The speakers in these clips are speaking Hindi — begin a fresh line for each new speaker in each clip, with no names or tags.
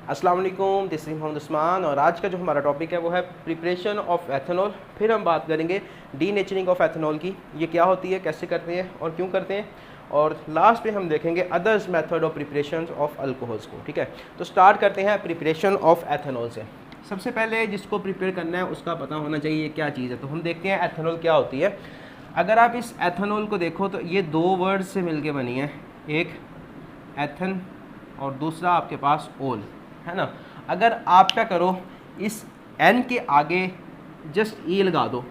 अस्सलाम वालेकुम, दिस इज़ मोहम्मद उस्मान और आज का जो हमारा टॉपिक है वो है प्रिपरेशन ऑफ एथेनॉल। फिर हम बात करेंगे डीनेचरिंग ऑफ एथेनॉल की, ये क्या होती है, कैसे करते हैं और क्यों करते हैं, और लास्ट में हम देखेंगे others method of preparation of alcohols को। ठीक है, तो स्टार्ट करते हैं प्रिपरेशन ऑफ एथेनॉल से। सबसे पहले जिसको प्रिपेयर करना है उसका पता होना चाहिए क्या चीज़ है। तो हम देखते हैं एथेनॉल क्या होती है। अगर आप इस एथेनॉल को देखो तो ये दो वर्ड से मिलके बनी है, एक एथन और दूसरा आपके पास ओल है ना। अगर आप क्या करो, इस एन के आगे जस्ट ई लगा दो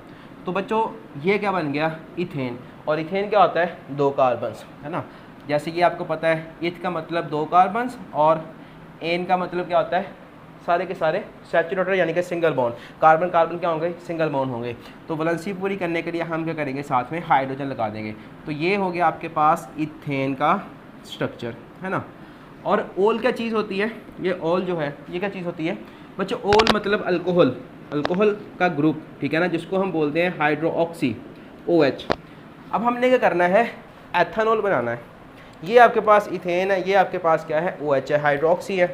तो बच्चों ये क्या बन गया, इथेन। और इथेन क्या होता है, दो कार्बन्स है ना। जैसे कि आपको पता है इथ का मतलब दो कार्बन्स और एन का मतलब क्या होता है, सारे के सारे सैचुरेटेड यानी कि सिंगल बॉन्ड। कार्बन कार्बन क्या होंगे, सिंगल बॉन्ड होंगे। तो वैलेंसी पूरी करने के लिए हम क्या करेंगे, साथ में हाइड्रोजन लगा देंगे। तो ये हो गया आपके पास इथेन का स्ट्रक्चर है ना। और ओल क्या चीज़ होती है, ये ओल जो है ये क्या चीज़ होती है बच्चों, ओल मतलब अल्कोहल, अल्कोहल का ग्रुप, ठीक है ना, जिसको हम बोलते हैं हाइड्रोक्सी OH। अब हमने क्या करना है, एथेनॉल बनाना है। ये आपके पास इथेन है, ये आपके पास क्या है, OH है, हाइड्रोक्सी है।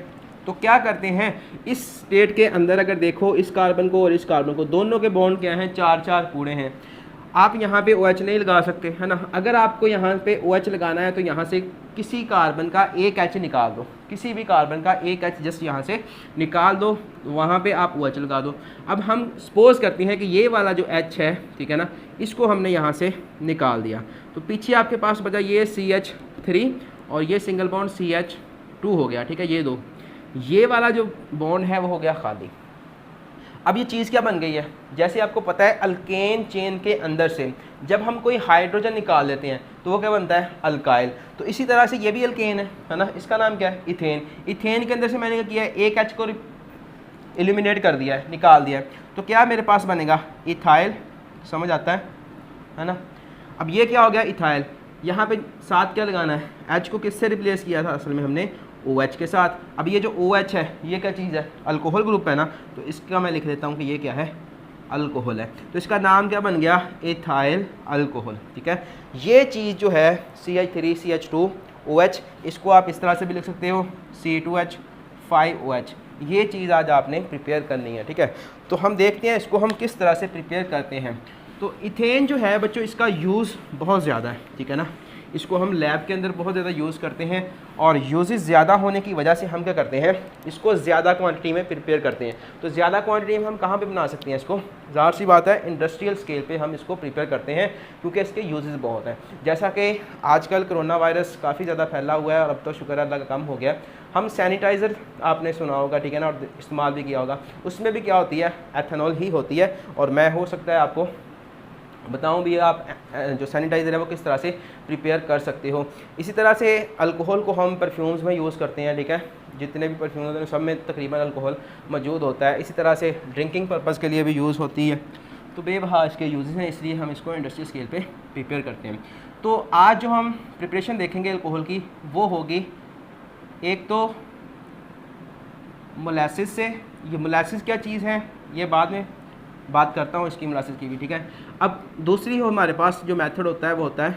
तो क्या करते हैं, इस स्टेट के अंदर अगर देखो इस कार्बन को और इस कार्बन को, दोनों के बॉन्ड क्या हैं, चार चार पूरे हैं। आप यहाँ पे OH नहीं लगा सकते है ना। अगर आपको यहाँ पे OH लगाना है तो यहाँ से किसी कार्बन का एक H निकाल दो, किसी भी कार्बन का एक H जस्ट यहाँ से निकाल दो, वहाँ पे आप OH लगा दो। अब हम सपोज करते हैं कि ये वाला जो H है, ठीक है ना, इसको हमने यहाँ से निकाल दिया तो पीछे आपके पास बचा ये CH3 और ये सिंगल बॉन्ड CH2 हो गया, ठीक है। ये दो, ये वाला जो बॉन्ड है वो हो गया खाली। अब ये चीज़ क्या बन गई है, जैसे आपको पता है अल्केन चेन के अंदर से जब हम कोई हाइड्रोजन निकाल लेते हैं तो वो क्या बनता है, अल्काइल। तो इसी तरह से ये भी अल्केन है ना, इसका नाम क्या है, इथेन। इथेन के अंदर से मैंने क्या किया है, एक H को एलिमिनेट कर दिया है, निकाल दिया है। तो क्या मेरे पास बनेगा, इथाइल। समझ आता है ना। अब ये क्या हो गया, इथाइल। यहाँ पे साथ क्या लगाना है, H को किससे रिप्लेस किया था असल में हमने, OH के साथ। अब ये जो OH है ये क्या चीज़ है, अल्कोहल ग्रुप है ना। तो इसका मैं लिख देता हूँ कि ये क्या है, अल्कोहल है। तो इसका नाम क्या बन गया, एथाइल अल्कोहल, ठीक है। ये चीज़ जो है CH3 CH2 OH, इसको आप इस तरह से भी लिख सकते हो C2H5OH। ये चीज़ आज आपने प्रिपेयर करनी है, ठीक है। तो हम देखते हैं इसको हम किस तरह से प्रिपेयर करते हैं। तो इथेन जो है बच्चों इसका यूज़ बहुत ज़्यादा है, ठीक है ना। इसको हम लैब के अंदर बहुत ज़्यादा यूज़ करते हैं और यूजेस ज़्यादा होने की वजह से हम क्या करते हैं, इसको ज़्यादा क्वांटिटी में प्रिपेयर करते हैं। तो ज़्यादा क्वांटिटी में हम कहाँ पे बना सकते हैं इसको, ज़ाहिर सी बात है इंडस्ट्रियल स्केल पे हम इसको प्रिपेयर करते हैं, क्योंकि इसके यूजेस बहुत हैं। जैसा कि आजकल कोरोना वायरस काफ़ी ज़्यादा फैला हुआ है और अब तो शुक्र अल्लाह का कम हो गया। हम सैनिटाइज़र आपने सुना होगा, ठीक है ना, और इस्तेमाल भी किया होगा। उसमें भी क्या होती है, एथेनॉल ही होती है। और मैं हो सकता है आपको बताऊं भी आप जो सैनिटाइज़र है वो किस तरह से प्रिपेयर कर सकते हो। इसी तरह से अल्कोहल को हम परफ्यूम्स में यूज़ करते हैं, ठीक है। जितने भी परफ्यूम्स होते हैं सब में तकरीबन अल्कोहल मौजूद होता है। इसी तरह से ड्रिंकिंग पर्पज़ के लिए भी यूज़ होती है। तो बेबहा इसके यूजेस हैं, इसलिए हम इसको इंडस्ट्रियल स्केल पे प्रिपेयर करते हैं। तो आज जो हम प्रिपरेशन देखेंगे अल्कोहल की वो होगी एक तो मोलासिस से। ये मोलासिस क्या चीज़ है ये बाद में बात करता हूँ इसकी, मोलासिस की भी, ठीक है। अब दूसरी हो हमारे पास जो मेथड होता है वो होता है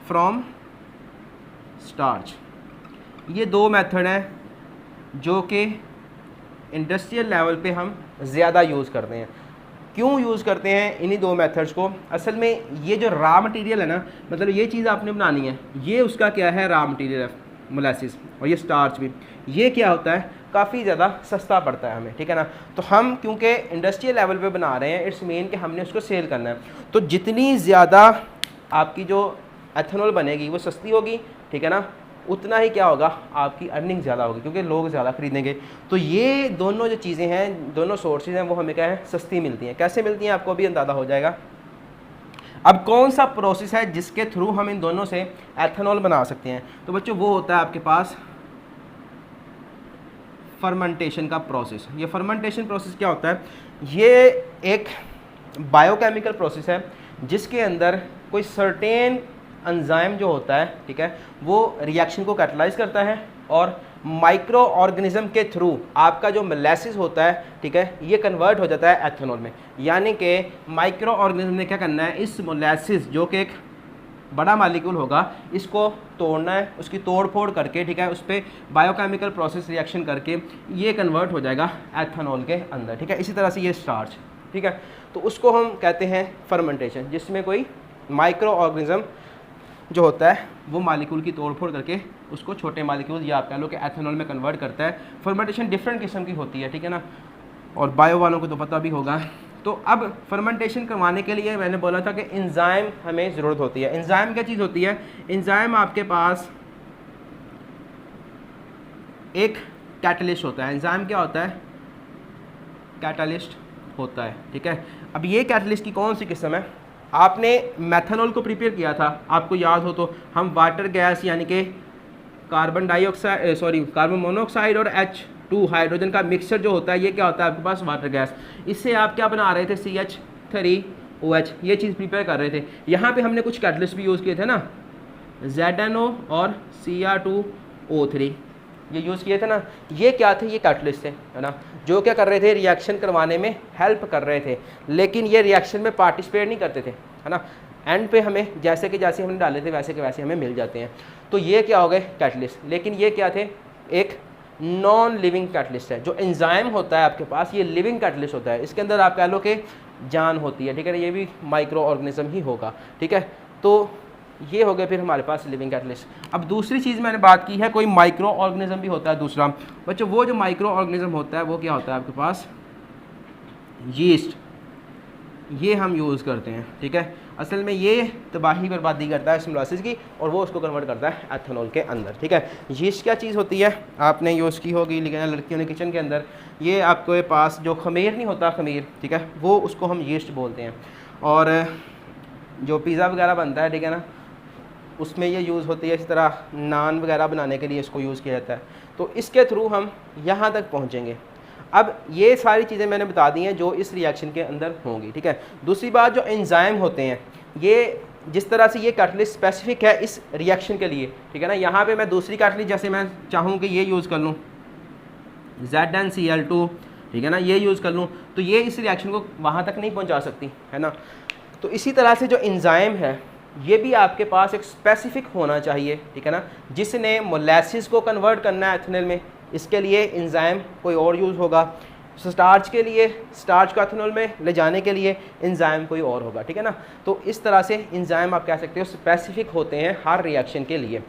फ्रॉम स्टार्च। ये दो मेथड हैं जो कि इंडस्ट्रियल लेवल पे हम ज़्यादा यूज़ करते हैं। क्यों यूज़ करते हैं इन्हीं दो मेथड्स को, असल में ये जो रॉ मटेरियल है ना, मतलब ये चीज़ आपने बनानी है, ये उसका क्या है, रॉ मटेरियल है मोलासिस। और ये स्टार्च भी, ये क्या होता है, काफ़ी ज़्यादा सस्ता पड़ता है हमें, ठीक है ना। तो हम क्योंकि इंडस्ट्रियल लेवल पे बना रहे हैं, इट्स मीन कि हमने उसको सेल करना है। तो जितनी ज़्यादा आपकी जो एथेनॉल बनेगी वो सस्ती होगी, ठीक है ना, उतना ही क्या होगा, आपकी अर्निंग ज़्यादा होगी, क्योंकि लोग ज़्यादा खरीदेंगे। तो ये दोनों जो चीज़ें हैं, दोनों सोर्सेज हैं, वो हमें क्या है, सस्ती मिलती हैं। कैसे मिलती हैं आपको अभी अंदाज़ा हो जाएगा। अब कौन सा प्रोसेस है जिसके थ्रू हम इन दोनों से एथेनॉल बना सकते हैं, तो बच्चों वो होता है आपके पास फर्मेंटेशन का प्रोसेस। ये फर्मेंटेशन प्रोसेस क्या होता है, ये एक बायोकेमिकल प्रोसेस है जिसके अंदर कोई सर्टेन एंजाइम जो होता है, ठीक है, वो रिएक्शन को कैटलाइज करता है और माइक्रो ऑर्गेनिज्म के थ्रू आपका जो मोलासिस होता है, ठीक है, ये कन्वर्ट हो जाता है एथेनॉल में। यानी कि माइक्रो ऑर्गेनिज्म ने क्या करना है, इस मोलासिस जो कि एक बड़ा मालिक्यूल होगा, इसको तोड़ना है, उसकी तोड़ फोड़ करके, ठीक है, उस पर बायोकेमिकल प्रोसेस रिएक्शन करके ये कन्वर्ट हो जाएगा एथेनॉल के अंदर, ठीक है। इसी तरह से ये स्टार्च, ठीक है, तो उसको हम कहते हैं फर्मेंटेशन, जिसमें कोई माइक्रो ऑर्गेनिज्म जो होता है वो मालिक्यूल की तोड़ फोड़ करके उसको छोटे मालिक्यूल या आप कह लो कि एथेनॉल में कन्वर्ट करता है। फर्मेंटेशन डिफरेंट किस्म की होती है, ठीक है ना, और बायो वालों को तो पता भी होगा। तो अब फर्मेंटेशन करवाने के लिए मैंने बोला था कि एंजाइम हमें ज़रूरत होती है। एंजाइम क्या चीज़ होती है? एंजाइम आपके पास एक कैटलिस्ट होता है। एंजाइम क्या होता है? कैटलिस्ट होता है, ठीक है। अब ये कैटलिस्ट की कौन सी किस्म है? आपने मेथनॉल को प्रिपेयर किया था, आपको याद हो तो, हम वाटर गैस यानी कि कार्बन मोनोऑक्साइड और H2 हाइड्रोजन का मिक्सचर जो होता है, ये क्या होता है आपके पास? Water gas. इससे आप क्या बना रहे थे? CH3OH, ये चीज़ प्रिपेयर कर रहे थे। यहाँ पे हमने कुछ कैटलिस्ट भी यूज़ किए थे ना, ZNO और Cr2O3, ये यूज़ किए थे ना। ये क्या थे? ये कैटलिस्ट थे, है ना, जो क्या कर रहे थे? रिएक्शन करवाने में हेल्प कर रहे थे, लेकिन ये रिएक्शन में पार्टिसिपेट नहीं करते थे, है ना। एंड पे हमें जैसे कि जैसे हमने डाले थे वैसे के वैसे हमें मिल जाते हैं। तो ये क्या हो गए? कैटलिस्ट। लेकिन ये क्या थे? एक नॉन लिविंग कैटलिस्ट है। जो एंजाइम होता है आपके पास, ये लिविंग कैटलिस्ट होता है, इसके अंदर आप कह लो कि जान होती है, ठीक है। ये भी माइक्रो ऑर्गेनिज्म ही होगा, ठीक है। तो ये हो गए फिर हमारे पास लिविंग कैटलिस्ट। अब दूसरी चीज़ मैंने बात की है, कोई माइक्रो ऑर्गेनिज्म भी होता है दूसरा। बच्चों वो जो माइक्रो ऑर्गेनिज्म होता है वो क्या होता है आपके पास? यीस्ट, ये हम यूज़ करते हैं, ठीक है। असल में ये तबाही बर्बादी करता है सिम्बोलिसिस की, और वो उसको कन्वर्ट करता है एथेनॉल के अंदर, ठीक है। यीस्ट क्या चीज़ होती है? आपने यूज़ की होगी, लेकिन लड़कियों ने किचन के अंदर, ये आपके पास जो खमीर नहीं होता, खमीर, ठीक है, वो उसको हम यीस्ट बोलते हैं। और जो पिज़्ज़ा वगैरह बनता है, ठीक है ना, उसमें ये यूज़ होती है। इस तरह नान वगैरह बनाने के लिए इसको यूज़ किया जाता है। तो इसके थ्रू हम यहाँ तक पहुँचेंगे। अब ये सारी चीज़ें मैंने बता दी हैं जो इस रिएक्शन के अंदर होंगी, ठीक है। दूसरी बात, जो एंजाइम होते हैं, ये जिस तरह से ये कैटलिस्ट स्पेसिफिक है इस रिएक्शन के लिए, ठीक है ना। यहाँ पे मैं दूसरी कैटलिस्ट, जैसे मैं चाहूँ कि ये यूज़ कर लूँ ZnCl2, ठीक है ना, ये यूज़ कर लूँ, तो ये इस रिएक्शन को वहाँ तक नहीं पहुँचा सकती, है ना। तो इसी तरह से जो एंजाइम है, ये भी आपके पास एक स्पेसिफिक होना चाहिए, ठीक है ना, जिसने मोलेसिस को कन्वर्ट करना है एथेनॉल में। इसके लिए एंजाइम कोई और यूज़ होगा। स्टार्च के लिए, स्टार्च को एथेनॉल में ले जाने के लिए एंजाइम कोई और होगा, ठीक है ना। तो इस तरह से एंजाइम आप कह सकते हो स्पेसिफिक होते हैं हर रिएक्शन के लिए।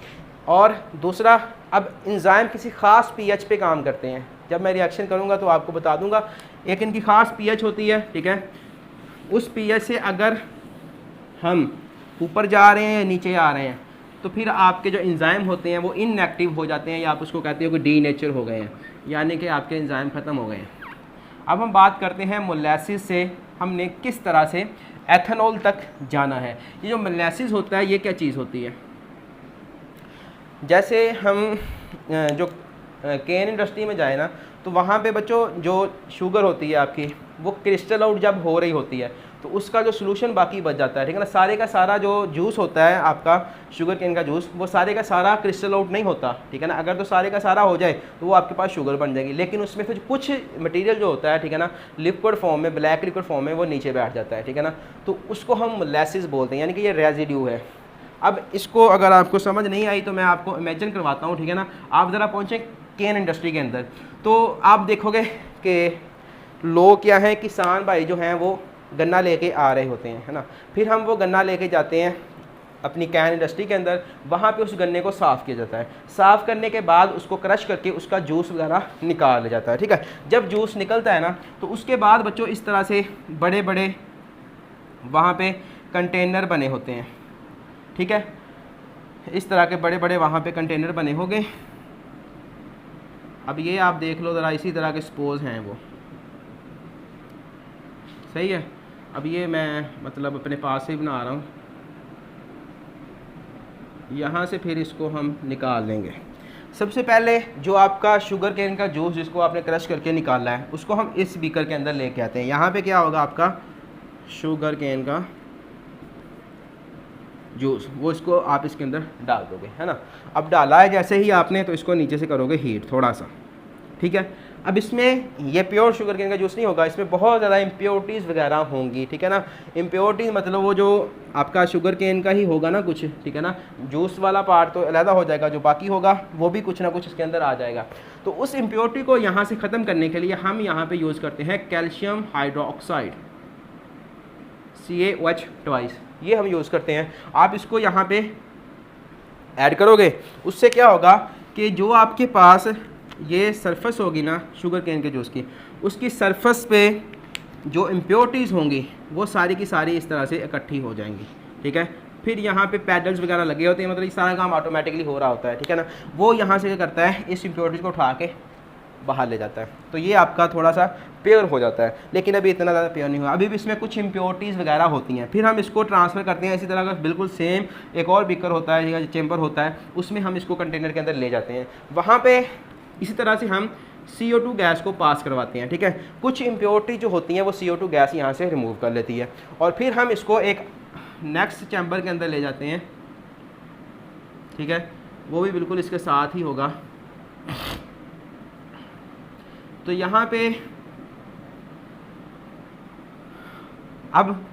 और दूसरा, अब एंजाइम किसी ख़ास pH पे काम करते हैं। जब मैं रिएक्शन करूँगा तो आपको बता दूँगा, एक इनकी ख़ास pH होती है, ठीक है। उस pH से अगर हम ऊपर जा रहे हैं या नीचे आ रहे हैं, तो फिर आपके जो एंजाइम होते हैं वो इनएक्टिव हो जाते हैं, या आप उसको कहते हो कि डीनेचर हो गए हैं, यानी कि आपके एंजाइम ख़त्म हो गए हैं। अब हम बात करते हैं मोलेसिस से हमने किस तरह से एथेनॉल तक जाना है। ये जो मोलेसिस होता है, ये क्या चीज़ होती है? जैसे हम जो केन इंडस्ट्री में जाए ना, तो वहाँ पे बच्चों जो शुगर होती है आपकी, वो क्रिस्टल आउट जब हो रही होती है, तो उसका जो सोल्यूशन बाकी बच जाता है, ठीक है ना। सारे का सारा जो जूस होता है आपका शुगर केन का जूस, वो सारे का सारा क्रिस्टल आउट नहीं होता, ठीक है ना। अगर तो सारे का सारा हो जाए तो वो आपके पास शुगर बन जाएगी, लेकिन उसमें फिर कुछ मटेरियल जो होता है, ठीक है ना, लिक्विड फॉर्म में, ब्लैक लिक्विड फॉर्म में वो नीचे बैठ जाता है, ठीक है ना। तो उसको हम मोलेसिस बोलते हैं, यानी कि ये रेजिड्यू है। अब इसको अगर आपको समझ नहीं आई तो मैं आपको इमेजिन करवाता हूँ, ठीक है ना। आप ज़रा पहुँचें केन इंडस्ट्री के अंदर, तो आप देखोगे कि लोग क्या हैं, किसान भाई जो हैं वो गन्ना लेके आ रहे होते हैं, है ना। फिर हम वो गन्ना लेके जाते हैं अपनी कैन इंडस्ट्री के अंदर, वहाँ पे उस गन्ने को साफ़ किया जाता है। साफ़ करने के बाद उसको क्रश करके उसका जूस वगैरह निकाल लिया जाता है, ठीक है। जब जूस निकलता है ना, तो उसके बाद बच्चों इस तरह से बड़े बड़े वहाँ पे कंटेनर बने होते हैं, ठीक है। इस तरह के बड़े बड़े वहाँ पे कंटेनर बने होंगे। अब ये आप देख लो ज़रा, इसी तरह के सपोज हैं वो, सही है। अब ये मैं मतलब अपने पास से बना रहा हूँ, यहाँ से फिर इसको हम निकाल लेंगे। सबसे पहले जो आपका शुगर केन का जूस जिसको आपने क्रश करके निकाला है, उसको हम इस बीकर के अंदर लेके आते हैं। यहाँ पे क्या होगा आपका शुगर केन का जूस, वो इसको आप इसके अंदर डाल दोगे, है ना। अब डाला है जैसे ही आपने, तो इसको नीचे से करोगे हीट थोड़ा सा, ठीक है। अब इसमें ये प्योर शुगर केन का जूस नहीं होगा, इसमें बहुत ज़्यादा इम्प्योरिटीज़ वगैरह होंगी, ठीक है ना। इम्प्योरिटीज़ मतलब वो जो आपका शुगर केन का ही होगा ना कुछ, ठीक है ना। जूस वाला पार्ट तो अलग हो जाएगा, जो बाकी होगा वो भी कुछ ना कुछ इसके अंदर आ जाएगा। तो उस इम्प्योरिटी को यहाँ से ख़त्म करने के लिए हम यहाँ पे यूज़ करते हैं कैल्शियम हाइड्रोक्साइड, CaOH ट्वाइस, ये हम यूज़ करते हैं। आप इसको यहाँ पे ऐड करोगे, उससे क्या होगा कि जो आपके पास ये सरफेस होगी ना शुगर केन के जूस की, उसकी सरफेस पे जो इम्प्योरिटीज़ होंगी वो सारी की सारी इस तरह से इकट्ठी हो जाएंगी, ठीक है। फिर यहाँ पे पैडल्स वगैरह लगे होते हैं, मतलब ये सारा काम ऑटोमेटिकली हो रहा होता है, ठीक है ना। वो यहाँ से क्या करता है, इस इम्प्योरिटीज़ को उठा के बाहर ले जाता है, तो ये आपका थोड़ा सा प्योर हो जाता है। लेकिन अभी इतना ज़्यादा प्योर नहीं हुआ, अभी भी इसमें कुछ इम्प्योरिटीज़ वगैरह होती हैं। फिर हम इसको ट्रांसफ़र करते हैं इसी तरह का बिल्कुल सेम एक और बीकर होता है या चैम्बर होता है, उसमें हम इसको कंटेनर के अंदर ले जाते हैं। वहाँ पे इसी तरह से हम CO2 गैस को पास करवाते हैं, ठीक है। कुछ इम्प्योरिटी जो होती हैं वो CO2 गैस यहाँ से रिमूव कर लेती है, और फिर हम इसको एक नेक्स्ट चैम्बर के अंदर ले जाते हैं, ठीक है। वो भी बिल्कुल इसके साथ ही होगा। तो यहाँ पे अब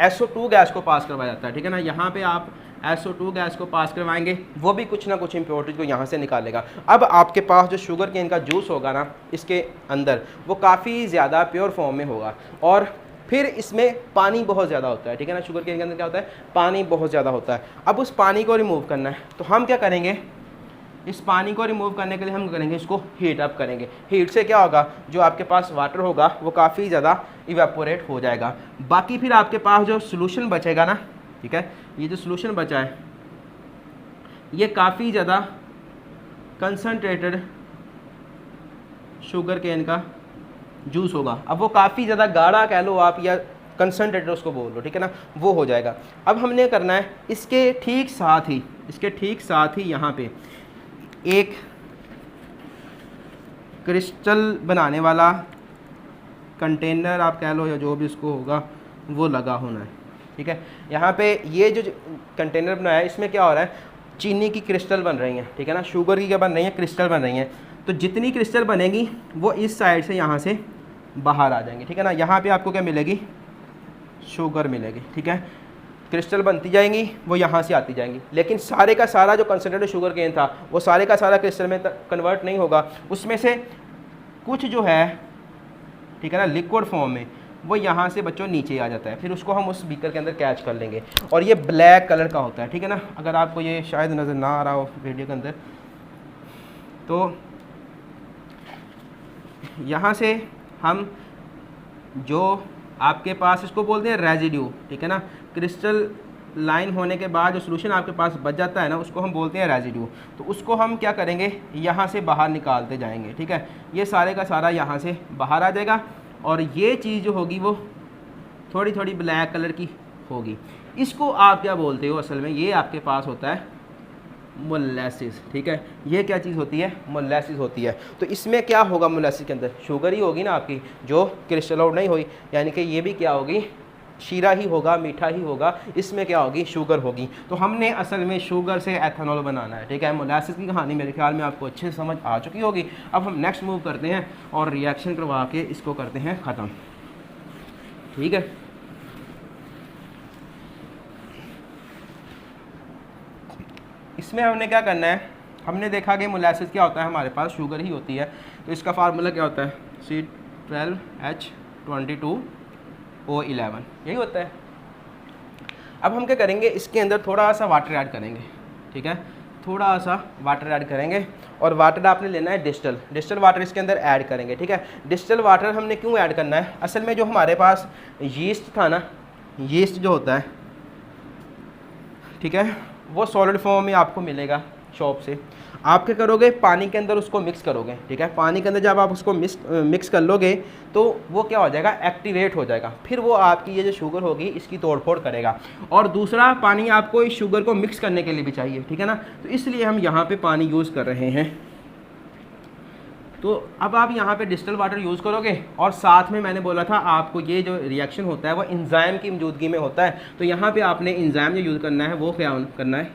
SO2 गैस को पास करवाया जाता है, ठीक है ना। यहाँ पे आप SO2 गैस को पास करवाएंगे, वो भी कुछ ना कुछ इम्प्योरिटीज़ को यहाँ से निकालेगा। अब आपके पास जो शुगर केन का जूस होगा ना इसके अंदर, वो काफ़ी ज़्यादा प्योर फॉर्म में होगा, और फिर इसमें पानी बहुत ज़्यादा होता है, ठीक है ना। शुगर केन के अंदर क्या होता है, पानी बहुत ज़्यादा होता है। अब उस पानी को रिमूव करना है, तो हम क्या करेंगे, इस पानी को रिमूव करने के लिए हम करेंगे इसको हीट अप करेंगे। हीट से क्या होगा, जो आपके पास वाटर होगा वो काफ़ी ज़्यादा इवेपोरेट हो जाएगा। बाकी फिर आपके पास जो सोल्यूशन बचेगा ना, ठीक है, ये जो सोल्यूशन बचा है ये काफ़ी ज़्यादा कंसनट्रेटेड शुगर केन का जूस होगा। अब वो काफ़ी ज़्यादा गाढ़ा कह लो आप, या कंसनट्रेटेड उसको बोल लो, ठीक है ना, वो हो जाएगा। अब हमने करना है इसके ठीक साथ ही यहाँ पे एक क्रिस्टल बनाने वाला कंटेनर आप कह लो, या जो भी उसको होगा वो लगा होना है, ठीक है। यहाँ पे ये जो कंटेनर बनाया है इसमें क्या हो रहा है, चीनी की क्रिस्टल बन रही हैं, ठीक है ना। शुगर की क्या बन रही हैं, क्रिस्टल बन रही हैं। तो जितनी क्रिस्टल बनेगी वो इस साइड से यहाँ से बाहर आ जाएंगे, ठीक है ना। यहाँ पे आपको क्या मिलेगी, शुगर मिलेगी, ठीक है। क्रिस्टल बनती जाएंगी, वो यहाँ से आती जाएंगी, लेकिन सारे का सारा जो कंसनट्रेटेड शुगर केन था वो सारे का सारा क्रिस्टल में कन्वर्ट नहीं होगा। उसमें से कुछ जो है, ठीक है ना, लिक्विड फॉर्म में, वो यहाँ से बच्चों नीचे आ जाता है। फिर उसको हम उस बीकर के अंदर कैच कर लेंगे, और ये ब्लैक कलर का होता है, ठीक है ना। अगर आपको ये शायद नज़र ना आ रहा हो वीडियो के अंदर, तो यहाँ से हम जो आपके पास इसको बोलते हैं रेजिड्यू, ठीक है ना। क्रिस्टल लाइन होने के बाद जो सोल्यूशन आपके पास बच जाता है ना, उसको हम बोलते हैं रेजिड्यू। तो उसको हम क्या करेंगे, यहाँ से बाहर निकालते जाएंगे, ठीक है। ये सारे का सारा यहाँ से बाहर आ जाएगा, और ये चीज़ जो होगी वो थोड़ी थोड़ी ब्लैक कलर की होगी। इसको आप क्या बोलते हो असल में, ये आपके पास होता है मोलेसिस, ठीक है। ये क्या चीज़ होती है, मोलेसिस होती है। तो इसमें क्या होगा, मोलेसिस के अंदर शुगर ही होगी ना आपकी, जो क्रिस्टल आउट नहीं हुई, यानी कि ये भी क्या होगी, शीरा ही होगा, मीठा ही होगा। इसमें क्या होगी, शुगर होगी। तो हमने असल में शुगर से एथेनॉल बनाना है, ठीक है। मोलेसिस की कहानी मेरे ख्याल में आपको अच्छे से समझ आ चुकी होगी। अब हम नेक्स्ट मूव करते हैं और रिएक्शन करवा के इसको करते हैं ख़त्म, ठीक है। इसमें हमने क्या करना है, हमने देखा कि मोलेसिस क्या होता है, हमारे पास शुगर ही होती है। तो इसका फार्मूला क्या होता है, C12H22O11, यही होता है। अब हम क्या करेंगे, इसके अंदर थोड़ा सा वाटर ऐड करेंगे, ठीक है। थोड़ा सा वाटर ऐड करेंगे, और वाटर आपने लेना है डिस्टल वाटर इसके अंदर ऐड करेंगे, ठीक है। डिस्टल वाटर हमने क्यों ऐड करना है, असल में जो हमारे पास यीस्ट था ना, यीस्ट जो होता है, ठीक है, वो सॉलिड फॉर्म में आपको मिलेगा शॉप से। आप क्या करोगे, पानी के अंदर उसको मिक्स करोगे, ठीक है। पानी के अंदर जब आप उसको मिक्स कर लोगे तो वो क्या हो जाएगा, एक्टिवेट हो जाएगा। फिर वो आपकी ये जो शुगर होगी इसकी तोड़फोड़ करेगा। और दूसरा पानी आपको इस शुगर को मिक्स करने के लिए भी चाहिए, ठीक है ना। तो इसलिए हम यहाँ पे पानी यूज़ कर रहे हैं। तो अब आप यहाँ पे डिस्टल वाटर यूज़ करोगे, और साथ में मैंने बोला था आपको ये जो रिएक्शन होता है वो एंजाइम की मौजूदगी में होता है। तो यहाँ पे आपने एंजाइम जो यूज़ करना है वो क्या करना है,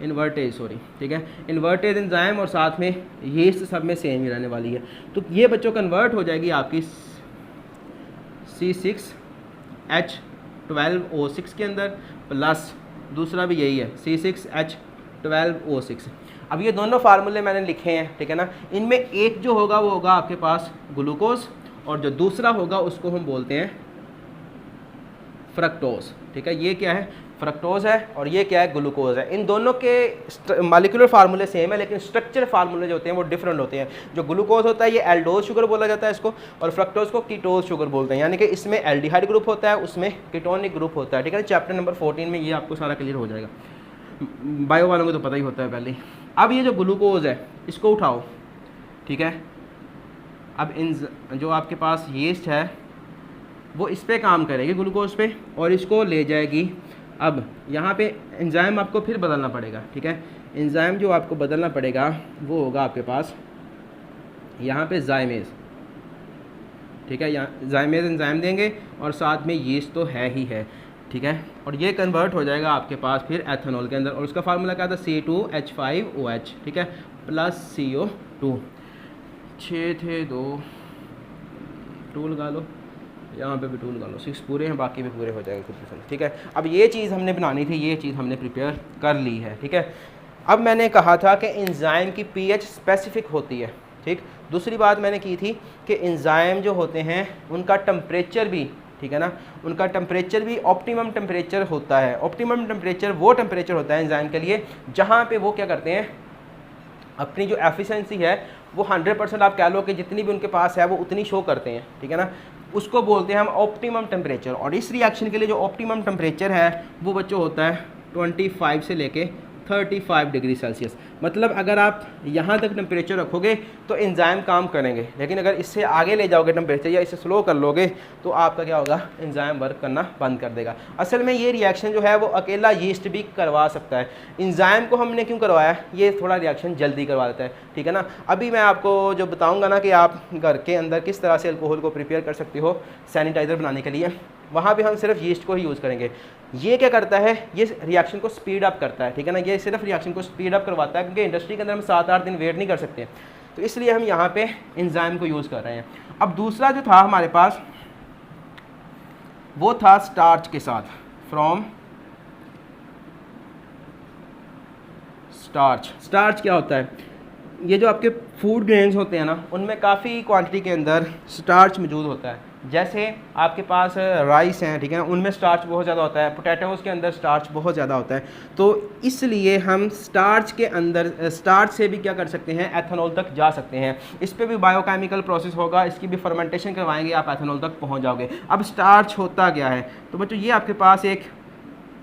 इन्वर्टेज सॉरी, ठीक है, इन्वर्टेज एंजाइम और साथ में यीस्ट सब में सेम ही रहने वाली है। तो ये बच्चों कन्वर्ट हो जाएगी आपकी C6H12O6 के अंदर, प्लस दूसरा भी यही है C6H12O6। अब ये दोनों फार्मूले मैंने लिखे हैं, ठीक है ना, इनमें एक जो होगा वो होगा आपके पास ग्लूकोज, और जो दूसरा होगा उसको हम बोलते हैं फ्रक्टोज, ठीक है। ये क्या है, फ्रक्टोज है, और ये क्या है, ग्लूकोज है। इन दोनों के मॉलिक्यूलर फार्मूले सेम है, लेकिन स्ट्रक्चर फार्मूले जो होते हैं वो डिफरेंट होते हैं। जो ग्लूकोज होता है ये एल्डोज शुगर बोला जाता है इसको, और फ्रक्टोज को कीटोज शुगर बोलते हैं, यानी कि इसमें एल्डिहाइड ग्रुप होता है, उसमें कीटोनिक ग्रुप होता है, ठीक है। चैप्टर नंबर 14 में ये आपको सारा क्लियर हो जाएगा, बायो वालों को तो पता ही होता है पहले। अब ये जो ग्लूकोज है इसको उठाओ, ठीक है। अब इन जो आपके पास यीस्ट है वो इस पे काम करेगी ग्लूकोज पे, और इसको ले जाएगी। अब यहाँ पे एंजाइम आपको फिर बदलना पड़ेगा, ठीक है। एंजाइम जो आपको बदलना पड़ेगा वो होगा आपके पास यहाँ पे जाइमेज, ठीक है। यहाँ जाइमेज एंजाइम देंगे, और साथ में यीस्ट तो है ही है, ठीक है। और ये कन्वर्ट हो जाएगा आपके पास फिर एथेनॉल के अंदर, और उसका फार्मूला क्या था, C2H5OH, ठीक है, प्लस CO2। 6 थे 2, टू लगा लो, यहाँ पे भी टू लगा लो, 6 पूरे हैं, बाकी भी पूरे हो जाएंगे कुछ, ठीक है। अब ये चीज़ हमने बनानी थी, ये चीज़ हमने प्रिपेयर कर ली है, ठीक है। अब मैंने कहा था कि एंजाइम की pH स्पेसिफिक होती है, ठीक। दूसरी बात मैंने की थी कि एंजाइम जो होते हैं उनका टेम्परेचर भी, ठीक है ना, उनका टेम्परेचर भी ऑप्टिमम टेम्परेचर होता है। ऑप्टिमम टेम्परेचर वो टेम्परेचर होता है एंजाइम के लिए जहाँ पे वो क्या करते हैं, अपनी जो एफिशिएंसी है वो 100% आप कह लो कि जितनी भी उनके पास है वो उतनी शो करते हैं, ठीक है ना, उसको बोलते हैं हम ऑप्टिमम टेम्परेचर। और इस रिएक्शन के लिए जो ऑप्टिमम टेम्परेचर है वो बच्चों होता है 25 से लेके 35 डिग्री सेल्सियस। मतलब अगर आप यहाँ तक टेम्परेचर रखोगे तो एंजाइम काम करेंगे, लेकिन अगर इससे आगे ले जाओगे टेम्परेचर या इसे स्लो कर लोगे तो आपका क्या होगा, एंजाइम वर्क करना बंद कर देगा। असल में ये रिएक्शन जो है वो अकेला यीस्ट भी करवा सकता है। एंजाइम को हमने क्यों करवाया, ये थोड़ा रिएक्शन जल्दी करवा देता है, ठीक है ना। अभी मैं आपको जो बताऊँगा ना कि आप घर के अंदर किस तरह से अल्कोहल को प्रिपेयर कर सकते हो सैनिटाइज़र बनाने के लिए, वहाँ भी हम सिर्फ यीस्ट को ही यूज़ करेंगे। ये क्या करता है, ये रिएक्शन को स्पीड अप करता है, ठीक है ना, ये सिर्फ रिएक्शन को स्पीड अप करवाता है, क्योंकि इंडस्ट्री के अंदर हम 7-8 दिन वेट नहीं कर सकते, तो इसलिए हम यहाँ पे एंजाइम को यूज़ कर रहे हैं। अब दूसरा जो था हमारे पास वो था स्टार्च के साथ, फ्रॉम स्टार्च। स्टार्च क्या होता है, ये जो आपके फूड ग्रेन्स होते हैं ना उनमें काफ़ी क्वांटिटी के अंदर स्टार्च मौजूद होता है। जैसे आपके पास राइस हैं, ठीक है ना, उनमें स्टार्च बहुत ज़्यादा होता है, पोटैटोज़ के अंदर स्टार्च बहुत ज़्यादा होता है। तो इसलिए हम स्टार्च के अंदर स्टार्च से भी क्या कर सकते हैं, एथेनॉल तक जा सकते हैं। इस पर भी बायोकेमिकल प्रोसेस होगा, इसकी भी फर्मेंटेशन करवाएंगे, आप एथेनॉल तक पहुँच जाओगे। अब स्टार्च होता क्या है, तो बच्चों ये आपके पास एक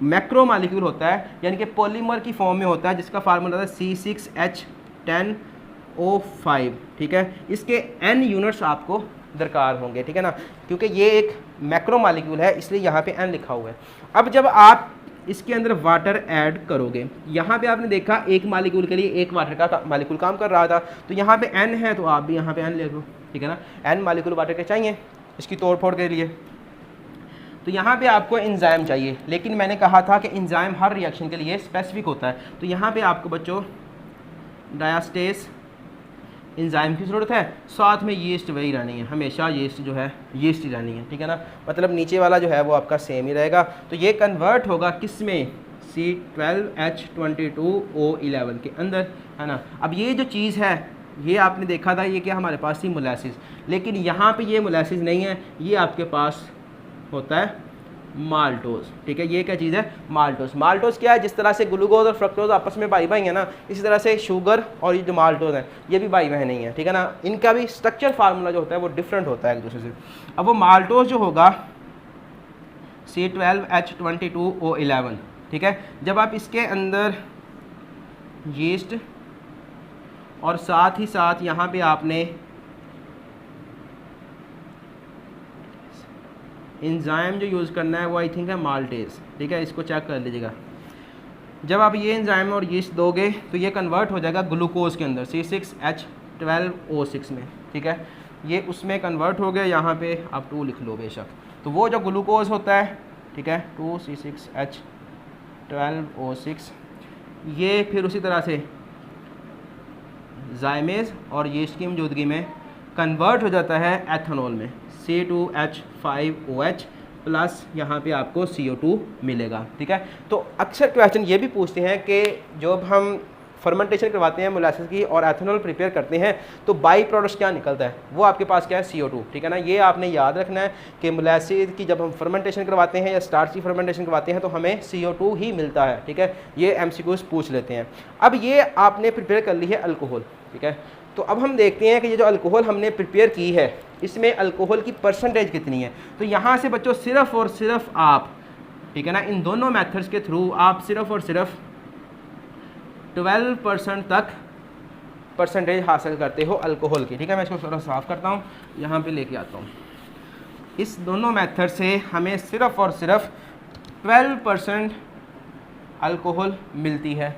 मैक्रो मॉलिक्यूल होता है, यानी कि पॉलीमर की फॉर्म में होता है, जिसका फार्मूला है C6H10O5, ठीक है। इसके n यूनिट्स आपको दरकार होंगे, ठीक है ना, क्योंकि ये एक मैक्रो मॉलिक्यूल है इसलिए यहाँ पे n लिखा हुआ है। अब जब आप इसके अंदर वाटर ऐड करोगे, यहाँ पे आपने देखा एक मॉलिक्यूल के लिए एक वाटर का मॉलिक्यूल काम कर रहा था, तो यहाँ पे n है तो आप भी यहाँ पे n ले लो, ठीक है ना, n मॉलिक्यूल वाटर के चाहिए इसकी तोड़ फोड़ के लिए। तो यहाँ पे आपको एंजाइम चाहिए, लेकिन मैंने कहा था कि एंजाइम हर रिएक्शन के लिए स्पेसिफिक होता है। तो यहाँ पे आपको बच्चों डायस्टेस एंजाइम की ज़रूरत है, साथ में यीस्ट वही रहनी है, हमेशा यीस्ट जो है यीस्ट ही रहनी है, ठीक है ना, मतलब नीचे वाला जो है वो आपका सेम ही रहेगा। तो ये कन्वर्ट होगा किस में, C12H22O11 के अंदर, है ना। अब ये जो चीज़ है ये आपने देखा था, ये क्या हमारे पास थी मोलासिस, लेकिन यहाँ पे ये मोलासिस नहीं है, ये आपके पास होता है माल्टोज, ठीक है। ये क्या चीज़ है, माल्टोज। माल्टोज क्या है, जिस तरह से ग्लूकोज और फ्रक्टोज आपस में भाई भाई हैं ना, इसी तरह से शुगर और ये जो माल्टोज हैं ये भी भाई बहन नहीं है, ठीक है ना। इनका भी स्ट्रक्चर फार्मूला जो होता है वो डिफरेंट होता है एक दूसरे से। अब वो माल्टोज जो होगा C12H22O11, ठीक है। जब आप इसके अंदर यीस्ट और साथ ही साथ यहाँ पे आपने एंजाइम जो यूज़ करना है वो आई थिंक है माल्टेज, ठीक है, इसको चेक कर लीजिएगा। जब आप ये एंजाइम और यीस्ट दोगे तो ये कन्वर्ट हो जाएगा ग्लूकोज के अंदर C6H12O6 में, ठीक है। ये उसमें कन्वर्ट हो गया, यहाँ पे आप 2 लिख लो बेशक। तो वो जो ग्लूकोज होता है, ठीक है, 2C6H12O6, ये फिर उसी तरह से जाइमेज और यीस्ट की मौजूदगी में कन्वर्ट हो जाता है एथेनॉल में, C2H5OH प्लस यहाँ पे आपको CO2 मिलेगा। ठीक है, तो अक्सर क्वेश्चन ये भी पूछते हैं कि जब हम फर्मेंटेशन करवाते हैं मोलासेस की और एथेनॉल प्रिपेयर करते हैं तो बाई प्रोडक्ट्स क्या निकलता है, वो आपके पास क्या है, CO2। ठीक है ना, ये आपने याद रखना है कि मोलासेस की जब हम फर्मेंटेशन करवाते हैं या स्टार्च की फर्मेंटेशन करवाते हैं तो हमें CO2 ही मिलता है। ठीक है, ये MCQs पूछ लेते हैं। अब ये आपने प्रिपेयर कर ली है अल्कोहल। ठीक है, तो अब हम देखते हैं कि ये जो अल्कोहल हमने प्रिपेयर की है इसमें अल्कोहल की परसेंटेज कितनी है। तो यहाँ से बच्चों सिर्फ और सिर्फ आप, ठीक है ना, इन दोनों मेथड्स के थ्रू आप सिर्फ और सिर्फ 12% तक परसेंटेज हासिल करते हो अल्कोहल की। ठीक है, मैं इसको थोड़ा साफ करता हूँ, यहाँ पे लेके आता हूँ। इस दोनों मेथड से हमें सिर्फ और सिर्फ 12% अल्कोहल मिलती है।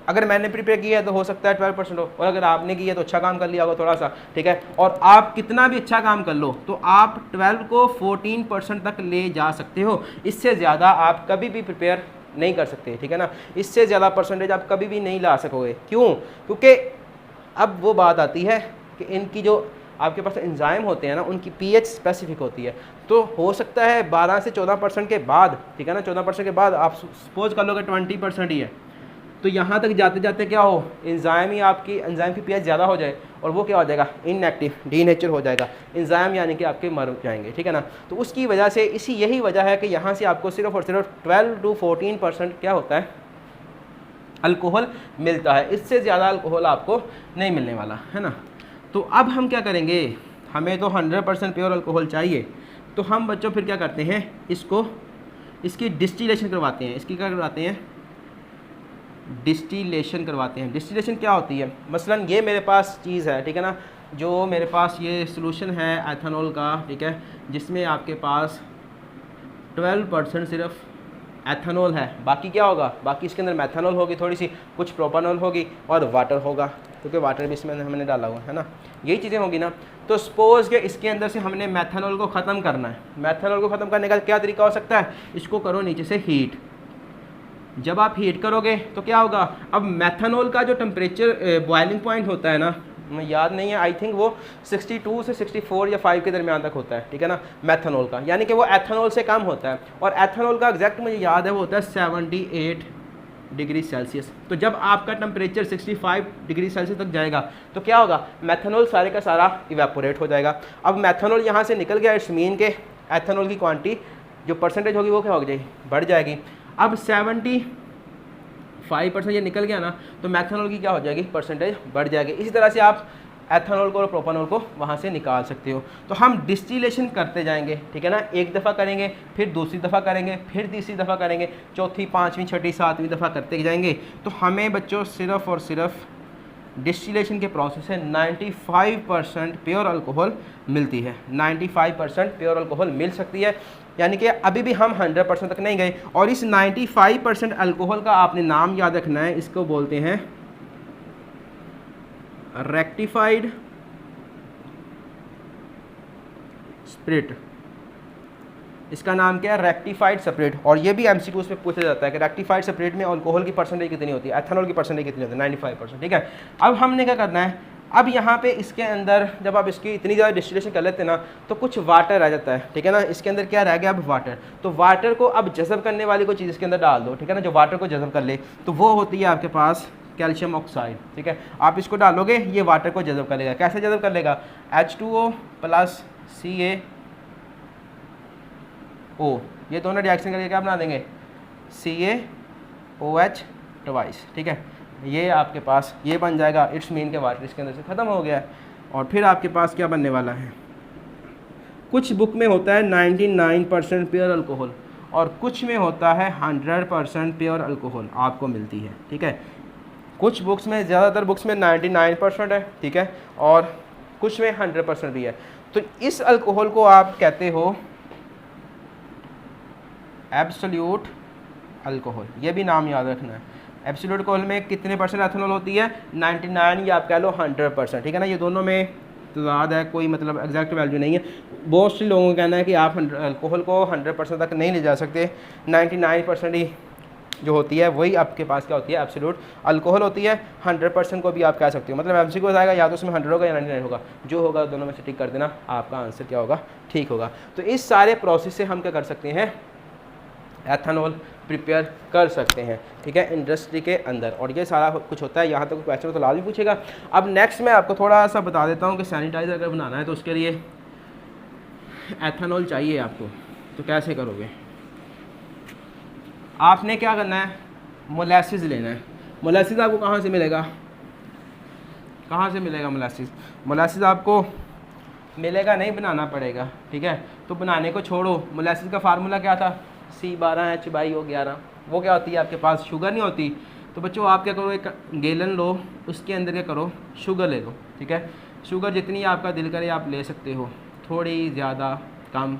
अगर मैंने प्रिपेयर किया है तो हो सकता है 12% हो, और अगर आपने किया तो अच्छा काम कर लिया होगा थोड़ा सा। ठीक है, और आप कितना भी अच्छा काम कर लो तो आप 12 को 14% तक ले जा सकते हो। इससे ज़्यादा आप कभी भी प्रिपेयर नहीं कर सकते। ठीक है ना, इससे ज़्यादा परसेंटेज आप कभी भी नहीं ला सकोगे। क्यों? क्योंकि अब वो बात आती है कि इनकी जो आपके पास एंजाइम होते हैं ना, उनकी pH स्पेसिफिक होती है। तो हो सकता है 12 से 14% के बाद, ठीक है ना, 14% के बाद आप सपोज कर लो कि 20% ही है, तो यहाँ तक जाते जाते क्या हो, एंजाइम की pH ज़्यादा हो जाए और वो क्या हो जाएगा, इनएक्टिव, डीनेचर हो जाएगा एंजाइम, यानी कि आपके मर जाएंगे। ठीक है ना, तो उसकी वजह से यही वजह है कि यहाँ से आपको सिर्फ और सिर्फ 12 to 14% क्या होता है, अल्कोहल मिलता है। इससे ज़्यादा अल्कोहल आपको नहीं मिलने वाला है ना। तो अब हम क्या करेंगे, हमें तो 100% प्योर अल्कोहल चाहिए, तो हम बच्चों फिर क्या करते हैं, इसकी डिस्टिलेशन करवाते हैं। इसकी क्या करवाते हैं, डिस्टिलेशन करवाते हैं। डिस्टिलेशन क्या होती है, मसलन ये मेरे पास चीज़ है, ठीक है ना, जो मेरे पास ये सॉल्यूशन है एथेनॉल का, ठीक है, जिसमें आपके पास 12% सिर्फ एथेनॉल है, बाकी क्या होगा, बाकी इसके अंदर मेथनॉल होगी, थोड़ी सी कुछ प्रोपानॉल होगी और वाटर होगा, क्योंकि वाटर भी इसमें हमने डाला हुआ है ना, यही चीज़ें होगी ना। तो सपोज के इसके अंदर से हमने मेथनॉल को ख़त्म करना है। मेथनॉल को ख़त्म करने का क्या तरीका हो सकता है, इसको करो नीचे से हीट। जब आप हीट करोगे तो क्या होगा, अब मेथनॉल का जो टेम्परेचर बॉइलिंग पॉइंट होता है ना, मुझे याद नहीं है, आई थिंक वो 62 से 64 या 5 के दरमियान तक होता है, ठीक है ना, मेथनॉल का, यानी कि वो एथेनॉल से कम होता है। और एथेनॉल का एग्जैक्ट मुझे याद है वो होता है 78 डिग्री सेल्सियस। तो जब आपका टेम्परेचर 65 डिग्री सेल्सियस तक जाएगा तो क्या होगा, मेथनॉल सारे का सारा इवेपोरेट हो जाएगा। अब मेथनॉल यहाँ से निकल गया, इट्स मीन के एथेनॉल की क्वांटिटी जो परसेंटेज होगी वो क्या हो जाएगी, बढ़ जाएगी। अब 75% ये निकल गया ना, तो मेथनॉल की क्या हो जाएगी, परसेंटेज बढ़ जाएगी। इसी तरह से आप एथेनॉल को और प्रोपानॉल को वहाँ से निकाल सकते हो। तो हम डिस्टिलेशन करते जाएंगे, ठीक है ना, एक दफ़ा करेंगे, फिर दूसरी दफ़ा करेंगे, फिर तीसरी दफ़ा करेंगे, चौथी, पाँचवीं, छठी, सातवीं दफ़ा करते जाएंगे। तो हमें बच्चों सिर्फ और सिर्फ डिस्टिलेशन के प्रोसेस से 95% प्योर अल्कोहल मिलती है। 95% प्योर अल्कोहल मिल सकती है, यानी कि अभी भी हम 100% तक नहीं गए। और इस 95% अल्कोहल का आपने नाम याद रखना है, इसको बोलते हैं रेक्टिफाइड स्पिरिट। इसका नाम क्या है, रेक्टिफाइड स्पिरिट। और ये भी एमसीक्यूज में पूछा जाता है कि रेक्टिफाइड स्पिरिट में अल्कोहल की परसेंटेज कितनी होती है, एथेनॉल की परसेंटेज कितनी होती है, 95%। ठीक है, अब हमने क्या करना है, अब यहाँ पे इसके अंदर जब आप इसकी इतनी ज़्यादा डिस्टिलेशन कर लेते हैं ना, तो कुछ वाटर रह जाता है, ठीक है ना, इसके अंदर क्या रह गया, अब वाटर। तो वाटर को अब जज़ब करने वाली कोई चीज़ इसके अंदर डाल दो, ठीक है ना, जो वाटर को जज़ब कर ले, तो वो होती है आपके पास कैल्शियम ऑक्साइड। ठीक है, आप इसको डालोगे, ये वाटर को जज़ब कर लेगा। कैसे जज़ब कर लेगा, H2O प्लस CaO, ये दोनों रिएक्शन करके क्या बना देंगे, CaOH ट्वाइस। ठीक है, ये आपके पास ये बन जाएगा, इट्स मीन के वाटर इसके अंदर से ख़त्म हो गया है। और फिर आपके पास क्या बनने वाला है, कुछ बुक में होता है 99% प्योर अल्कोहल और कुछ में होता है 100% प्योर अल्कोहल आपको मिलती है। ठीक है, कुछ बुक्स में, ज़्यादातर बुक्स में 99% है, ठीक है, और कुछ में 100% भी है। तो इस अल्कोहल को आप कहते हो एब्सोल्यूट अल्कोहल, ये भी नाम याद रखना है। एब्सोल्यूट अल्कोहल में कितने परसेंट एथेनॉल होती है, 99 या आप कह लो 100%। ठीक है ना, ये दोनों में तजाद है, कोई मतलब एग्जैक्ट वैल्यू नहीं है। बहुत से लोगों का कहना है कि आप अल्कोहल को 100% तक नहीं ले जा सकते, 99% ही जो होती है वही आपके पास क्या होती है, एब्सोल्यूट अल्कोहल होती है। 100% को भी आप कह सकते हो, मतलब एमसीक्यू हो जाएगा, या तो उसमें 100 होगा या 99 होगा, जो होगा दोनों में से टिक कर देना, आपका आंसर क्या होगा, ठीक होगा। तो इस सारे प्रोसेस से हम क्या कर सकते हैं, एथेनॉल प्रिपेयर कर सकते हैं, ठीक है, इंडस्ट्री के अंदर। और ये सारा कुछ होता है। यहाँ तक क्वेश्चन तो लाजमी पूछेगा। अब नेक्स्ट मैं आपको थोड़ा सा बता देता हूँ कि सैनिटाइज़र अगर बनाना है तो उसके लिए एथेनॉल चाहिए आपको, तो कैसे करोगे। आपने क्या करना है, मोलेसिस लेना है। मोलेसिस आपको कहाँ से मिलेगा, कहाँ से मिलेगा मोलेसिस, मोलेसिस आपको मिलेगा नहीं, बनाना पड़ेगा, ठीक है। तो बनाने को छोड़ो, मोलेसिस का फार्मूला क्या था, C12H12O11। वो क्या होती है आपके पास, शुगर नहीं होती। तो बच्चों आप क्या करो, एक गैलन लो, उसके अंदर क्या करो, शुगर ले लो, ठीक है। शुगर जितनी आपका दिल करे आप ले सकते हो, थोड़ी ज़्यादा कम,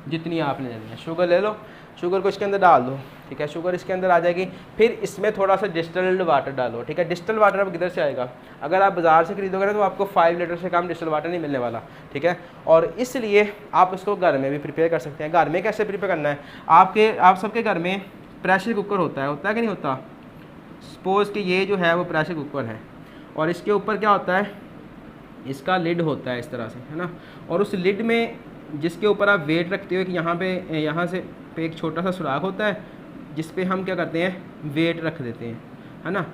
जितनी आपने लेनी है शुगर ले लो। शुगर को इसके अंदर डाल दो, ठीक है, शुगर इसके अंदर आ जाएगी। फिर इसमें थोड़ा सा डिस्टिल्ड वाटर डालो, ठीक है। डिस्टिल्ड वाटर अब किधर से आएगा, अगर आप बाज़ार से खरीदोगे ना तो आपको 5 लीटर से कम डिस्टिल्ड वाटर नहीं मिलने वाला, ठीक है। और इसलिए आप उसको घर में भी प्रिपेयर कर सकते हैं। घर में कैसे प्रिपेयर करना है, आप सबके घर में प्रेशर कुकर होता है कि नहीं होता। सपोज़ कि ये जो है वो प्रेशर कुकर है, और इसके ऊपर क्या होता है, इसका लिड होता है इस तरह से, है ना। और उस लिड में जिसके ऊपर आप वेट रखते हो कि यहाँ से पे एक छोटा सा सुराख होता है, जिस पे हम क्या करते हैं, वेट रख देते हैं, है ना,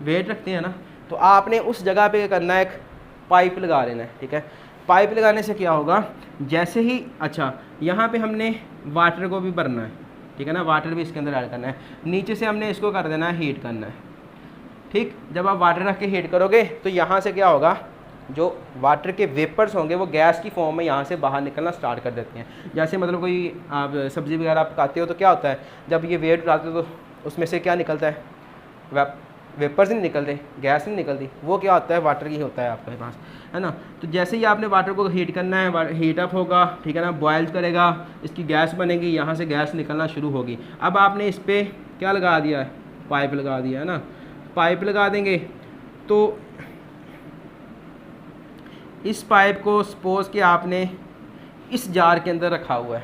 वेट रखते हैं ना। तो आपने उस जगह पे क्या करना है, एक पाइप लगा लेना है, ठीक है। पाइप लगाने से क्या होगा, जैसे ही, अच्छा यहाँ पे हमने वाटर को भी भरना है, ठीक है ना, वाटर भी इसके अंदर ऐड करना है। नीचे से हमने इसको कर देना है, हीट करना है, ठीक। जब आप वाटर रख के हीट करोगे तो यहाँ से क्या होगा, जो वाटर के वेपर्स होंगे वो गैस की फॉर्म में यहाँ से बाहर निकलना स्टार्ट कर देते हैं। जैसे मतलब कोई आप सब्ज़ी वगैरह आप पकाते हो तो क्या होता है, जब ये वेट उठाते हो तो उसमें से क्या निकलता है, वेपर्स नहीं निकलते, गैस नहीं निकलती, वो क्या होता है, वाटर ही होता है आपके पास, है ना। तो जैसे ही आपने वाटर को हीट करना है, हीट अप होगा, ठीक है ना, बॉयल करेगा, इसकी गैस बनेगी, यहाँ से गैस निकलना शुरू होगी। अब आपने इस पर क्या लगा दिया है, पाइप लगा दिया है ना। पाइप लगा देंगे तो इस पाइप को सपोज़ कि आपने इस जार के अंदर रखा हुआ है,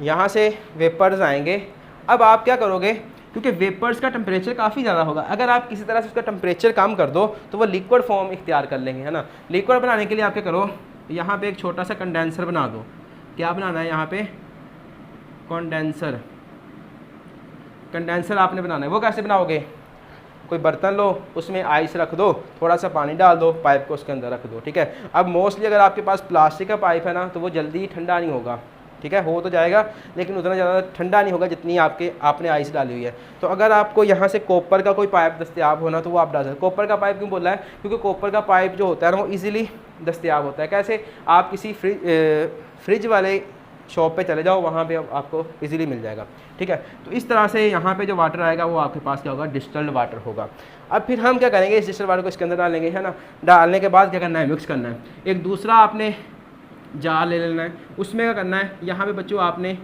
यहाँ से वेपर्स आएंगे। अब आप क्या करोगे, क्योंकि वेपर्स का टेम्परेचर काफ़ी ज़्यादा होगा, अगर आप किसी तरह से उसका टेम्परेचर कम कर दो तो वो लिक्विड फॉर्म इख्तियार कर लेंगे, है ना। लिक्विड बनाने के लिए आप क्या करो, यहाँ पे एक छोटा सा कंडेंसर बना दो। क्या बनाना है, यहाँ पे कंडेंसर आपने बनाना है। वो कैसे बनाओगे, कोई बर्तन लो, उसमें आइस रख दो, थोड़ा सा पानी डाल दो, पाइप को उसके अंदर रख दो, ठीक है। अब मोस्टली अगर आपके पास प्लास्टिक का पाइप है ना तो वो जल्दी ठंडा नहीं होगा, ठीक है, हो तो जाएगा लेकिन उतना ज़्यादा ठंडा नहीं होगा जितनी आपने आइस डाली हुई है। तो अगर आपको यहाँ से कॉपर का कोई पाइप दस्तियाब होना तो वो आप डाल सकते। कॉपर का पाइप क्यों बोला है, क्योंकि कॉपर का पाइप जो होता है ना वो ईज़िली दस्तियाब होता है। कैसे, आप किसी फ्रिज वाले शॉप पे चले जाओ, वहाँ पे आपको इजीली मिल जाएगा, ठीक है। तो इस तरह से यहाँ पे जो वाटर आएगा वो आपके पास क्या होगा, डिस्टिल्ड वाटर होगा। अब फिर हम क्या करेंगे, इस डिस्टिल्ड वाटर को इसके अंदर डालेंगे, है ना। डालने के बाद क्या करना है, मिक्स करना है। एक दूसरा आपने जार ले लेना है, उसमें क्या करना है, यहाँ पे बच्चों आपने